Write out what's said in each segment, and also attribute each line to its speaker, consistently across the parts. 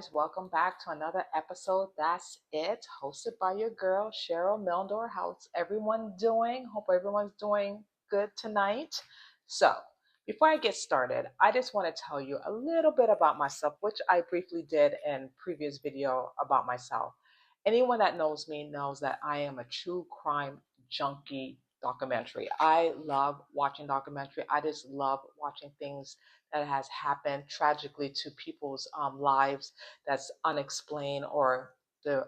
Speaker 1: guys, welcome back to another episode. That's it, hosted by your girl Cheryl Mildor. How's everyone doing? Hope everyone's doing good tonight. So, before I get started, I just want to tell you a little bit about myself, which I briefly did in previous video about myself. Anyone that knows me knows that I am a true crime junkie documentary. I love watching documentary. I just love watching things that has happened tragically to people's lives that's unexplained, or the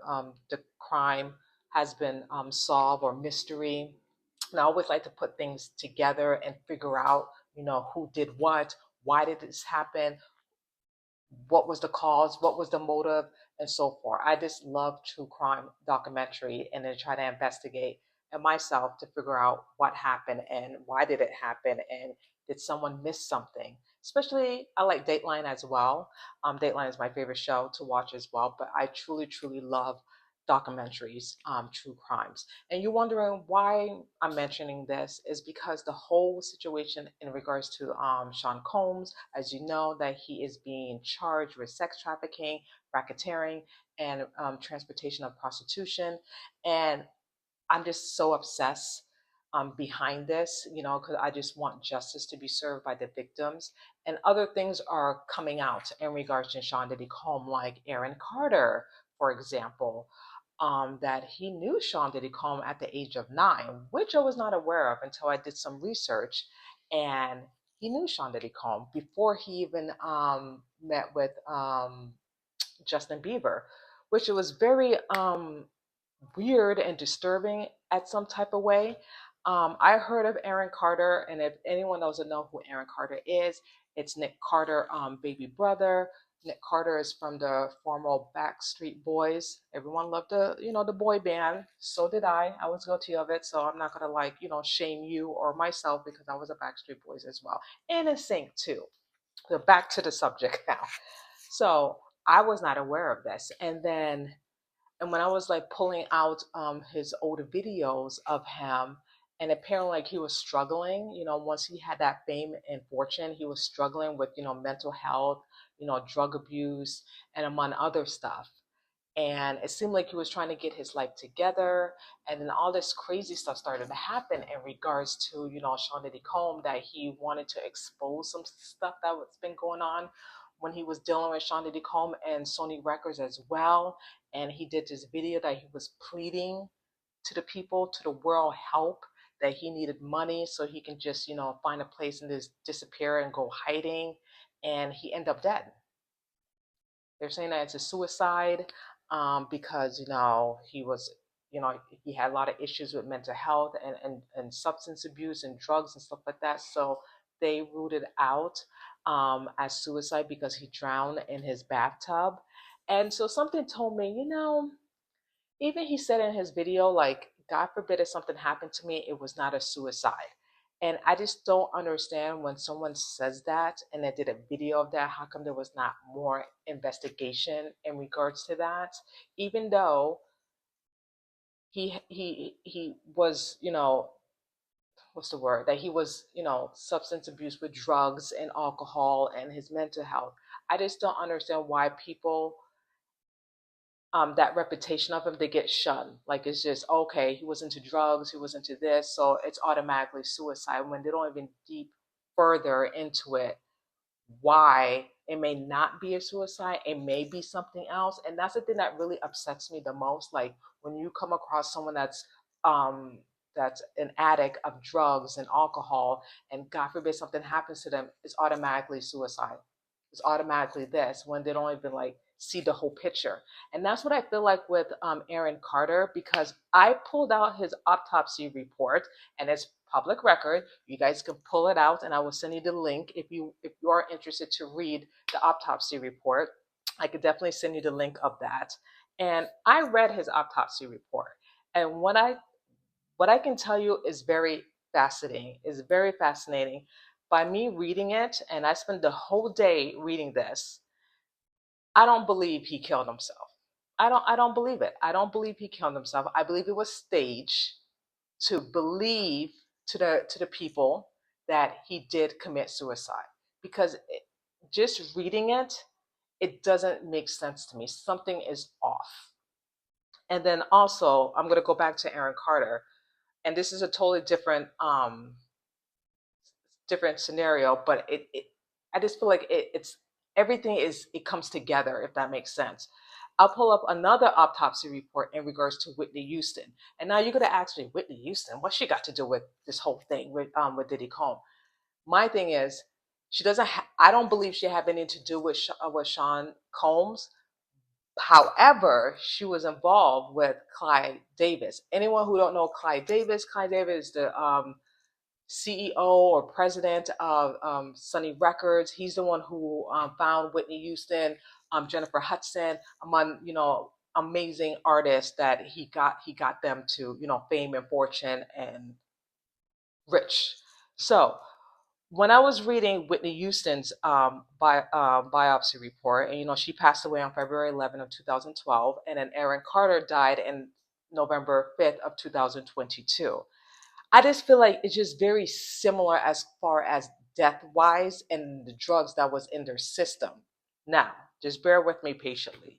Speaker 1: crime has been solved, or mystery. And I always like to put things together and figure out, who did what, why did this happen, what was the cause, what was the motive, and so forth. I just love true crime documentary, and then try to investigate and myself to figure out what happened and why did it happen, and did someone miss something. Especially, I like Dateline as well. Dateline is my favorite show to watch as well, but I truly, truly love documentaries, true crimes. And you're wondering why I'm mentioning this is because the whole situation in regards to Sean Combs, as you know, that he is being charged with sex trafficking, racketeering, and transportation of prostitution. And I'm just so obsessed behind this, because I just want justice to be served by the victims. And other things are coming out in regards to Sean Diddy Combs, like Aaron Carter, for example, that he knew Sean Diddy Combs at the age of 9, which I was not aware of until I did some research. And he knew Sean Diddy Combs before he even met with Justin Bieber, which it was very weird and disturbing at some type of way. I heard of Aaron Carter, and if anyone doesn't know who Aaron Carter is, it's Nick Carter, baby brother. Nick Carter is from the former Backstreet Boys. Everyone loved the boy band. So did I. I was guilty of it. So I'm not gonna shame you or myself, because I was a Backstreet Boys as well, and in sync too. So back to the subject now. So I was not aware of this, and when I was like pulling out his older videos of him, and apparently like he was struggling, once he had that fame and fortune, he was struggling with, mental health, drug abuse, and among other stuff. And it seemed like he was trying to get his life together. And then all this crazy stuff started to happen in regards to, Sean Diddy Combs, that he wanted to expose some stuff that was been going on when he was dealing with Sean Diddy Combs and Sony Records as well. And he did this video that he was pleading to the people, to the world, help, that he needed money so he can just, find a place and just disappear and go hiding. And he ended up dead. They're saying that it's a suicide, because he was, he had a lot of issues with mental health and substance abuse and drugs and stuff like that. So they ruled it out as suicide because he drowned in his bathtub. And so something told me, even he said in his video, like, God forbid if something happened to me, it was not a suicide. And I just don't understand when someone says that and they did a video of that, how come there was not more investigation in regards to that? Even though he was, what's the word? That he was, substance abuse with drugs and alcohol and his mental health. I just don't understand why people that reputation of him, they get shunned. Like, it's just okay, he was into drugs, he was into this, so it's automatically suicide, when they don't even deep further into it why it may not be a suicide, it may be something else. And that's the thing that really upsets me the most. Like, when you come across someone um that's an addict of drugs and alcohol, and God forbid something happens to them, it's automatically suicide, it's automatically this, when they don't even like see the whole picture. And that's what I feel like with Aaron Carter, because I pulled out his autopsy report, and it's public record. You guys can pull it out, and I will send you the link if you are interested to read the autopsy report. I could definitely send you the link of that. And I read his autopsy report, and what I can tell you is very fascinating. Is very fascinating. By me reading it, and I spent the whole day reading this, I don't believe he killed himself. I don't believe it. I don't believe he killed himself. I believe it was staged to believe to the people that he did commit suicide. Because just reading it, it doesn't make sense to me. Something is off. And then also, I'm going to go back to Aaron Carter, and this is a totally different scenario, but I just feel like it's everything is it comes together, if that makes sense. I'll pull up another autopsy report in regards to Whitney Houston, and now you're going to ask me, Whitney Houston, what's she got to do with this whole thing with Diddy Combe? My thing is, she doesn't. I don't believe she had anything to do with Sean Combs. However, she was involved with Clyde Davis. Anyone who don't know Clyde Davis is the CEO or president of Sony Records. He's the one who found Whitney Houston, Jennifer Hudson, among amazing artists that he got them to fame and fortune and rich. So when I was reading Whitney Houston's biopsy report, and she passed away on February 11th of 2012, and then Aaron Carter died in November 5th of 2022. I just feel like it's just very similar as far as death wise and the drugs that was in their system. Now, just bear with me patiently.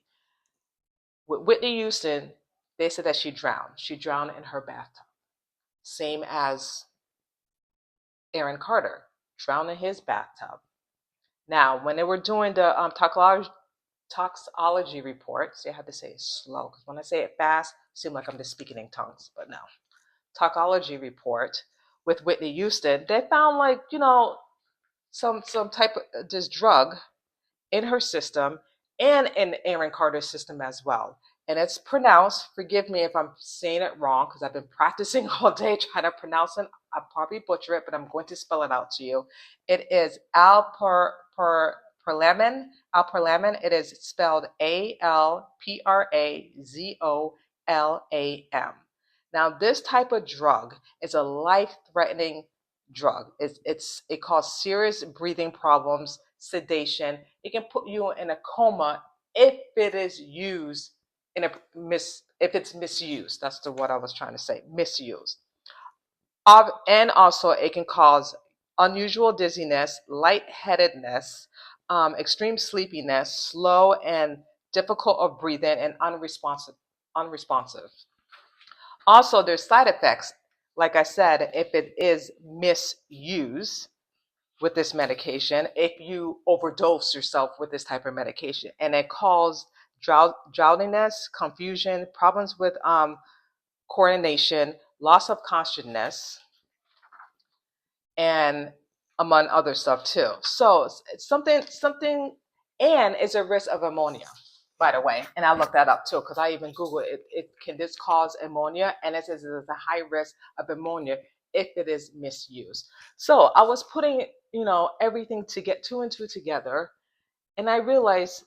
Speaker 1: With Whitney Houston, they said that she drowned. She drowned in her bathtub. Same as Aaron Carter, drowned in his bathtub. Now, when they were doing the toxology report, see, I had to say it slow because when I say it fast, it seems like I'm just speaking in tongues, but no. Toxology report with Whitney Houston, they found some type of this drug in her system and in Aaron Carter's system as well. And it's pronounced, forgive me if I'm saying it wrong because I've been practicing all day trying to pronounce it. I'll probably butcher it, but I'm going to spell it out to you. It is alprazolam. Alprazolam. It is spelled ALPRAZOLAM. Now, this type of drug is a life-threatening drug. It causes serious breathing problems, sedation. It can put you in a coma if it is used if it's misused. That's the what I was trying to say. Misused. And also, it can cause unusual dizziness, lightheadedness, extreme sleepiness, slow and difficult of breathing, and unresponsive. Also, there's side effects. Like I said, if it is misused with this medication, if you overdose yourself with this type of medication, and it causes drowsiness, confusion, problems with coordination, loss of consciousness, and among other stuff too. So it's something, and it's a risk of ammonia, by the way. And I looked that up too because I even Googled it. Can this cause ammonia? And it says there's a high risk of ammonia if it is misused. So I was putting everything to get two and two together, and I realized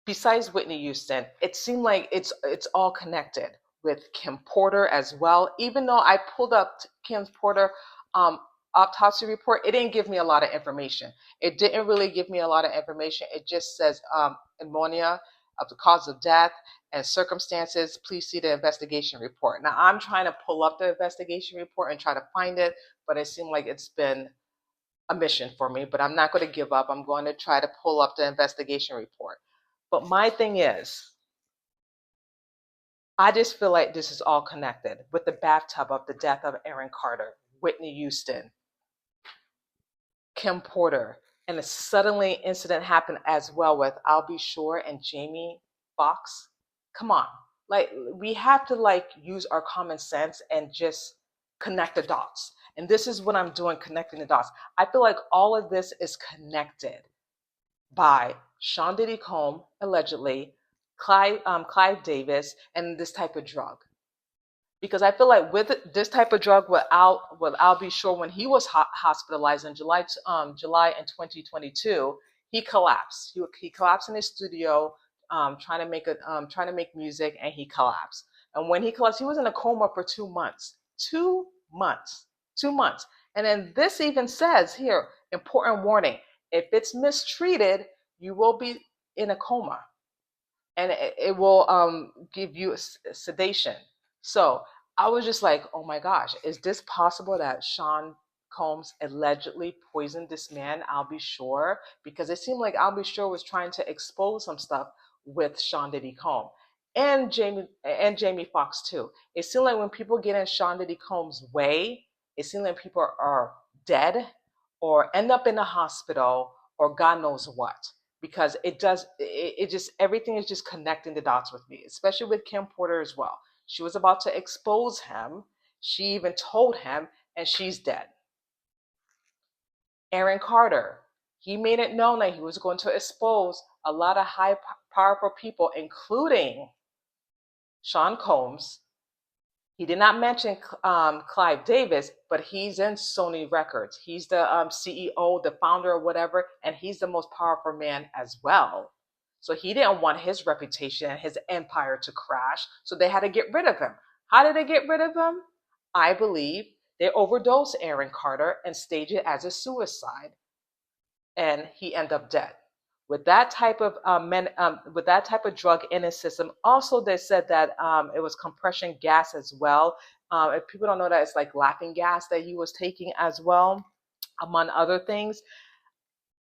Speaker 1: besides Whitney Houston, it seemed like it's all connected with Kim Porter as well. Even though I pulled up Kim Porter um, autopsy report, it didn't give me a lot of information. It didn't really give me a lot of information. It just says pneumonia of the cause of death and circumstances. Please see the investigation report. Now I'm trying to pull up the investigation report and try to find it, but it seemed like it's been a mission for me. But I'm not going to give up. I'm going to try to pull up the investigation report. But my thing is, I just feel like this is all connected with the bathtub of the death of Aaron Carter, Whitney Houston, Kim Porter, and a suddenly incident happened as well with I'll Be Sure and Jamie Foxx. Come on. Like we have to use our common sense and just connect the dots. And this is what I'm doing, connecting the dots. I feel like all of this is connected by Sean Diddy Combe, allegedly, Clive Davis, and this type of drug. Because I feel like with this type of drug, I'll Be Sure, when he was hospitalized in July in 2022, he collapsed. He collapsed in his studio, trying to make music, and he collapsed. And when he collapsed, he was in a coma for 2 months. 2 months. 2 months. And then this even says here, important warning: if it's mistreated, you will be in a coma, and it will give you sedation. So I was just like, oh my gosh, is this possible that Sean Combs allegedly poisoned this man, Albie Shore, because it seemed like Albie Shore was trying to expose some stuff with Sean Diddy Combs and Jamie Foxx too. It seemed like when people get in Sean Diddy Combs' way, it seemed like people are dead or end up in a hospital or God knows what. Because it just everything is just connecting the dots with me, especially with Kim Porter as well. She was about to expose him. She even told him, and she's dead. Aaron Carter, he made it known that he was going to expose a lot of high powerful people, including Sean Combs. He did not mention Clive Davis, but he's in Sony Records. He's the CEO, the founder, or whatever, and he's the most powerful man as well. So he didn't want his reputation and his empire to crash, so they had to get rid of him. How did they get rid of him? I believe they overdosed Aaron Carter and staged it as a suicide, and he ended up dead. With that type of with that type of drug in his system, also they said that it was compression gas as well. If people don't know that, it's like laughing gas that he was taking as well, among other things.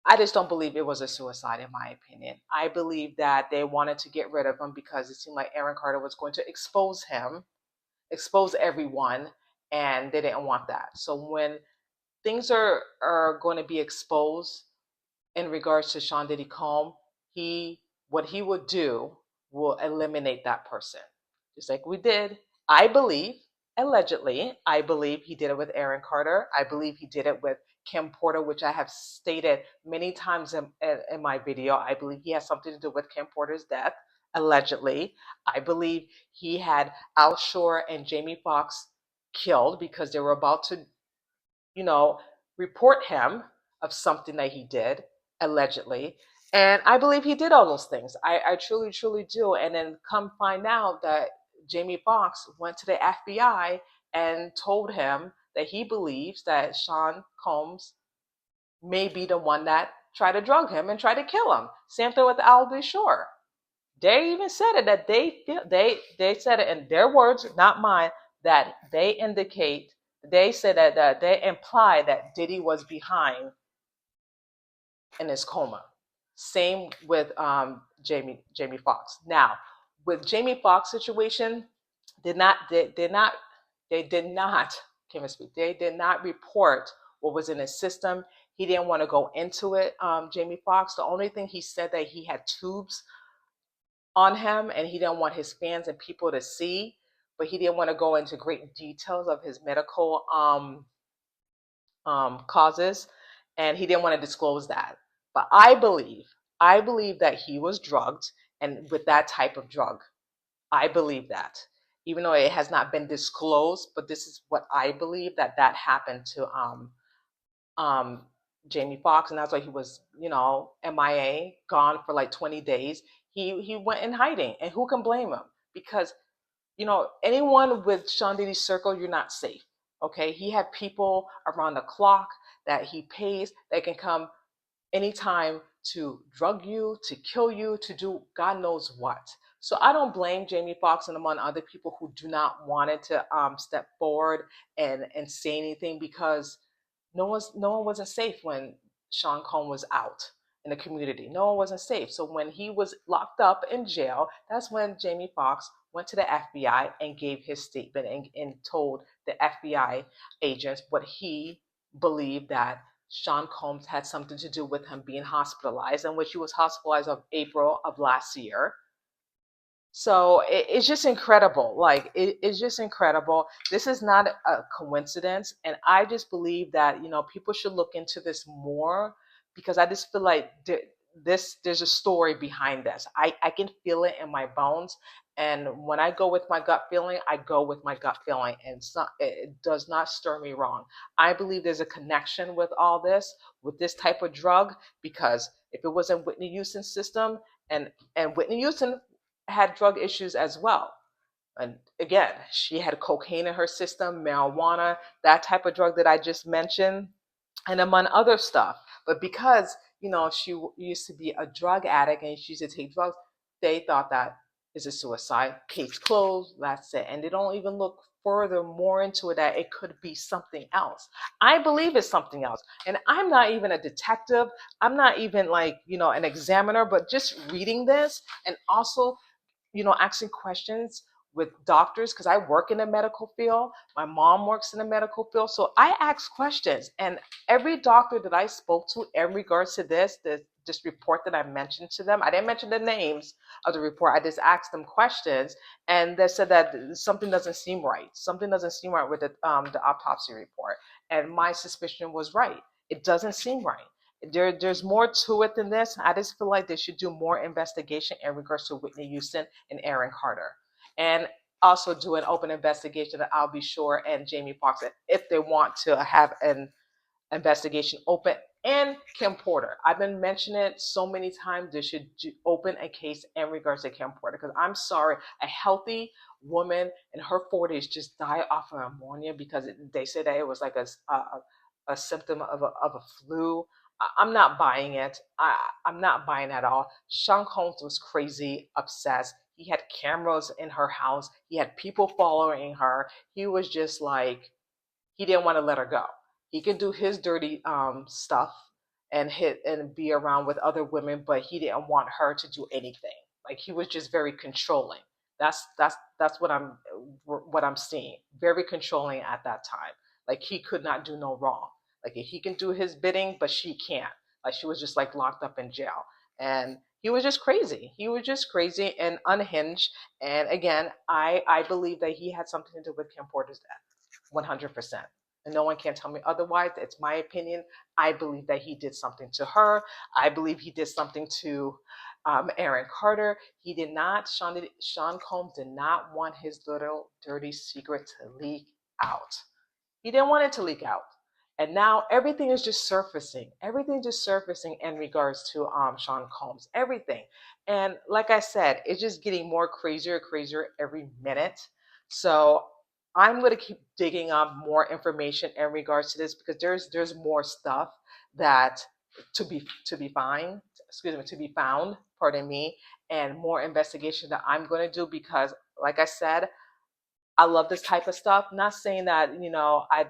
Speaker 1: I just don't believe it was a suicide, in my opinion. I believe that they wanted to get rid of him because it seemed like Aaron Carter was going to expose him, expose everyone, and they didn't want that. So when things are going to be exposed in regards to Sean Diddy Combs, what he would do will eliminate that person. Just like we did. I believe, allegedly, I believe he did it with Aaron Carter. I believe he did it with Kim Porter, which I have stated many times in my video. I believe he has something to do with Kim Porter's death, allegedly. I believe he had Al Shore and Jamie Foxx killed because they were about to, you know, report him of something that he did, allegedly. And I believe he did all those things. I truly, truly do. And then come find out that Jamie Foxx went to the FBI and told him that he believes that Sean Combs may be the one that tried to drug him and tried to kill him. Same thing with Albie Shore. They even said it that they said it in their words, not mine, that they said that they imply that Diddy was behind in his coma. Same with Jamie Foxx. Now, with Jamie Foxx situation, did not they did not they did not can't even speak. They did not report what was in his system. He didn't want to go into it. Jamie Foxx. The only thing he said that he had tubes on him and he didn't want his fans and people to see, but he didn't want to go into great details of his medical causes, and he didn't want to disclose that. But I believe that he was drugged, and with that type of drug, I believe that, even though it has not been disclosed, but this is what I believe that happened to um, Jamie Foxx, and that's why he was, MIA, gone for like 20 days. He went in hiding, and who can blame him? Because anyone with Sean Diddy's circle, you're not safe. Okay, he had people around the clock that he pays that can come anytime to drug you, to kill you, to do God knows what. So I don't blame Jamie Foxx and among other people who do not want it to step forward and say anything, because no one wasn't safe when Sean Combs was out in the community. No one wasn't safe. So when he was locked up in jail, that's when Jamie Foxx went to the FBI and gave his statement and told the FBI agents what he believed, that Sean Combs had something to do with him being hospitalized, in which he was hospitalized of April of last year. So it's just incredible. Like it's just incredible. This is not a coincidence, and I just believe that people should look into this more, because I just feel like there's a story behind this. I can feel it in my bones, and when I go with my gut feeling, I go with my gut feeling, and it does not stir me wrong. I believe there's a connection with all this, with this type of drug, because if it was in Whitney Houston's system, and Whitney Houston had drug issues as well. And again, she had cocaine in her system, marijuana, that type of drug that I just mentioned, and among other stuff. But because, she used to be a drug addict and she used to take drugs, they thought that Is it suicide? Case closed. That's it. And they don't even look further more into it that it could be something else. I believe it's something else. And I'm not even a detective. I'm not even like, an examiner, but just reading this and also asking questions with doctors because I work in the medical field. My mom works in the medical field. So I ask questions. And every doctor that I spoke to in regards to this report that I mentioned to them, I didn't mention the names of the report. I just asked them questions. And they said that something doesn't seem right. Something doesn't seem right with the autopsy report. And my suspicion was right. It doesn't seem right. There's more to it than this. I just feel like they should do more investigation in regards to Whitney Houston and Aaron Carter, and also do an open investigation that I'll be sure and Jamie Foxx if they want to have an investigation open, and Kim Porter. I've been mentioning it so many times. They should open a case in regards to Kim Porter because I'm sorry, a healthy woman in her 40s just died off of ammonia because they said that it was like a symptom of a flu. I'm not buying it. I'm not buying it at all. Sean Combs was crazy, obsessed. He had cameras in her house. He had people following her. He was just like, he didn't want to let her go. He can do his dirty stuff and hit and be around with other women, but he didn't want her to do anything. Like he was just very controlling. That's what I'm seeing. Very controlling at that time. Like he could not do no wrong. Like he can do his bidding, but she can't. Like she was just like locked up in jail. And he was just crazy. He was just crazy and unhinged. And again, I believe that he had something to do with Kim Porter's death. 100%. And no one can tell me otherwise. It's my opinion. I believe that he did something to her. I believe he did something to Aaron Carter. He did not, Sean Combs did not want his little dirty secret to leak out. He didn't want it to leak out. And now everything is just surfacing. Everything just surfacing in regards to Sean Combs. Everything. And like I said, it's just getting more crazier every minute. So I'm going to keep digging up more information in regards to this because there's more stuff that to be found, pardon me, and more investigation that I'm going to do because like I said, I love this type of stuff. Not saying that, I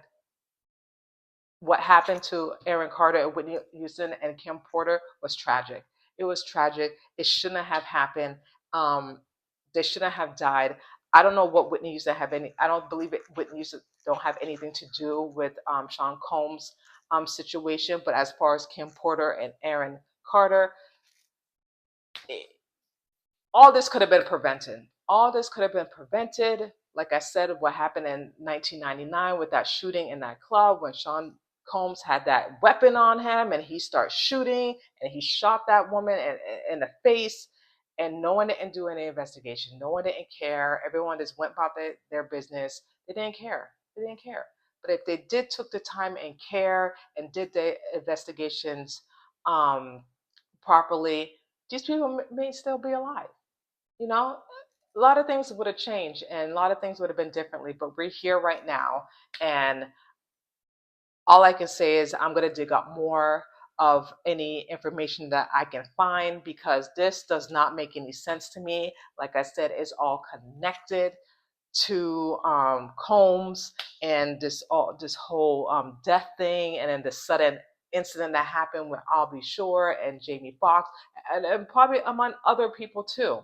Speaker 1: what happened to Aaron Carter and Whitney Houston and Kim Porter was tragic. It was tragic. It shouldn't have happened. They shouldn't have died. I don't know what Whitney Houston have any. I don't believe it. Whitney Houston don't have anything to do with Sean Combs' situation. But as far as Kim Porter and Aaron Carter, all this could have been prevented. All this could have been prevented. Like I said, what happened in 1999 with that shooting in that club when Sean Combs had that weapon on him and he started shooting and he shot that woman in the face, and no one didn't do any investigation. No one didn't care. Everyone just went about their business. They didn't care. They didn't care. But if they did took the time and care and did the investigations properly, these people may still be alive. You know, a lot of things would have changed and a lot of things would have been differently, but we're here right now. And all I can say is I'm going to dig up more of any information that I can find because this does not make any sense to me. Like I said, it's all connected to Combs and this whole death thing, and then the sudden incident that happened with I'll Be Sure and Jamie Foxx, and probably among other people too,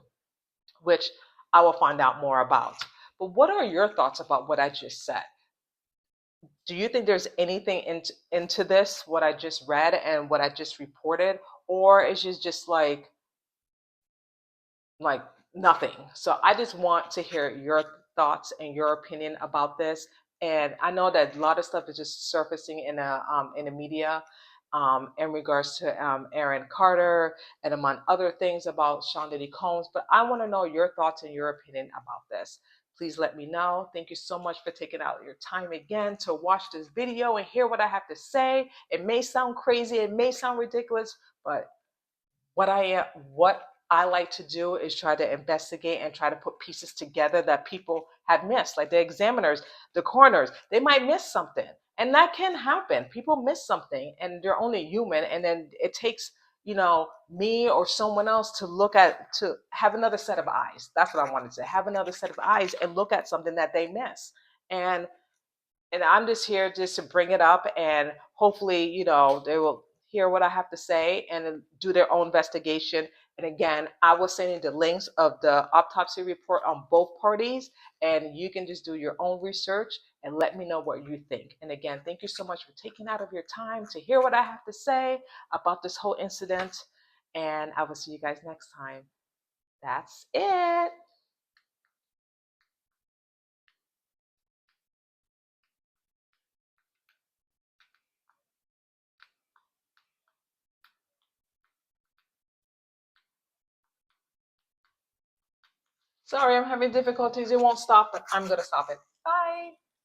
Speaker 1: which I will find out more about. But what are your thoughts about what I just said? Do you think there's anything into this, what I just read and what I just reported, or is it just like nothing? So I just want to hear your thoughts and your opinion about this. And I know that a lot of stuff is just surfacing in the media in regards to Aaron Carter and among other things about Sean Diddy Combs. But I want to know your thoughts and your opinion about this. Please let me know. Thank you so much for taking out your time again to watch this video and hear what I have to say. It may sound crazy, it may sound ridiculous, but what I like to do is try to investigate and try to put pieces together that people have missed, like the examiners, the coroners. They might miss something, and that can happen. People miss something, and they're only human. And then it takes me or someone else to look at, to have another set of eyes. That's what I wanted to say. Have another set of eyes and look at something that they miss. And I'm just here just to bring it up, and hopefully, they will hear what I have to say and do their own investigation. And again, I will send you the links of the autopsy report on both parties, and you can just do your own research and let me know what you think. And again, thank you so much for taking out of your time to hear what I have to say about this whole incident. And I will see you guys next time. That's it. Sorry, I'm having difficulties. It won't stop, but I'm going to stop it. Bye.